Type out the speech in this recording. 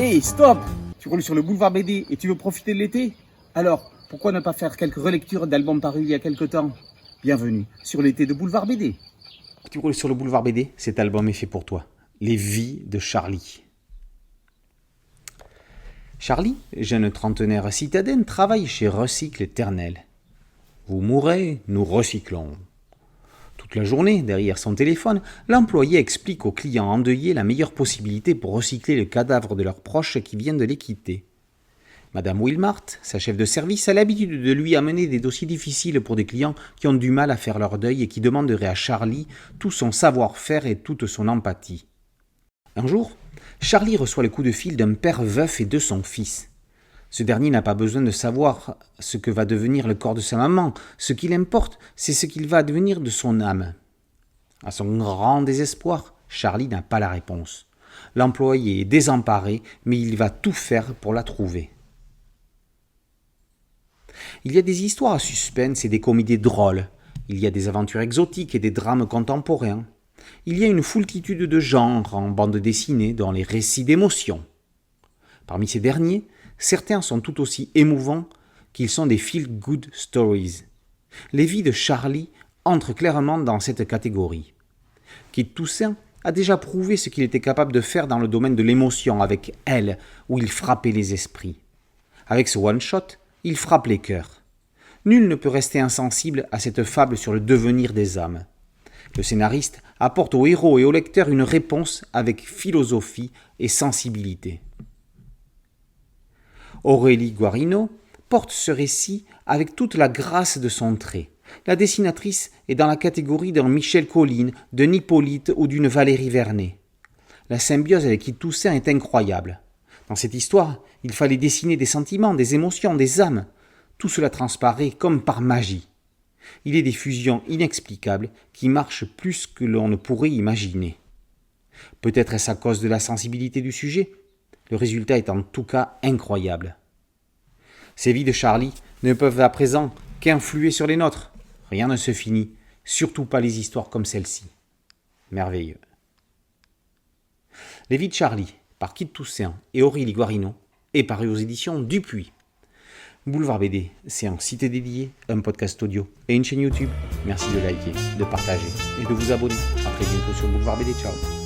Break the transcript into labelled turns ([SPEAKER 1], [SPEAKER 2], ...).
[SPEAKER 1] Hé, stop! Tu roules sur le boulevard BD et tu veux profiter de l'été? Alors, pourquoi ne pas faire quelques relectures d'albums parus il y a quelque temps? Bienvenue sur l'été de Boulevard BD.
[SPEAKER 2] Tu roules sur le boulevard BD, cet album est fait pour toi. Les vies de Charlie. Charlie, jeune trentenaire citadin, travaille chez Recycle Éternel. Vous mourrez, nous recyclons. Toute la journée, derrière son téléphone, l'employé explique aux clients endeuillés la meilleure possibilité pour recycler le cadavre de leurs proches qui viennent de les quitter. Madame Wilmart, sa chef de service, a l'habitude de lui amener des dossiers difficiles pour des clients qui ont du mal à faire leur deuil et qui demanderaient à Charlie tout son savoir-faire et toute son empathie. Un jour, Charlie reçoit le coup de fil d'un père veuf et de son fils. Ce dernier n'a pas besoin de savoir ce que va devenir le corps de sa maman. Ce qu'il importe, c'est ce qu'il va advenir de son âme. À son grand désespoir, Charlie n'a pas la réponse. L'employé est désemparé, mais il va tout faire pour la trouver. Il y a des histoires à suspense et des comédies drôles. Il y a des aventures exotiques et des drames contemporains. Il y a une foultitude de genres en bande dessinée dans les récits d'émotion. Parmi ces derniers, certains sont tout aussi émouvants qu'ils sont des feel-good stories. Les vies de Charlie entrent clairement dans cette catégorie. Kit Toussaint a déjà prouvé ce qu'il était capable de faire dans le domaine de l'émotion avec Elle, où il frappait les esprits. Avec ce one-shot, il frappe les cœurs. Nul ne peut rester insensible à cette fable sur le devenir des âmes. Le scénariste apporte au héros et au lecteur une réponse avec philosophie et sensibilité. Aurélie Guarino porte ce récit avec toute la grâce de son trait. La dessinatrice est dans la catégorie d'un Michel Colline, d'un Hippolyte ou d'une Valérie Vernet. La symbiose avec Kit Toussaint est incroyable. Dans cette histoire, il fallait dessiner des sentiments, des émotions, des âmes. Tout cela transparaît comme par magie. Il est des fusions inexplicables qui marchent plus que l'on ne pourrait imaginer. Peut-être est-ce à cause de la sensibilité du sujet? Le résultat est en tout cas incroyable. Ces vies de Charlie ne peuvent à présent qu'influer sur les nôtres. Rien ne se finit, surtout pas les histoires comme celle-ci. Merveilleux. Les vies de Charlie, par Kit Toussaint et Aurélie Guarino, est paru aux éditions Dupuis. Boulevard BD, c'est un site dédié, un podcast audio et une chaîne YouTube. Merci de liker, de partager et de vous abonner. A très bientôt sur Boulevard BD. Ciao.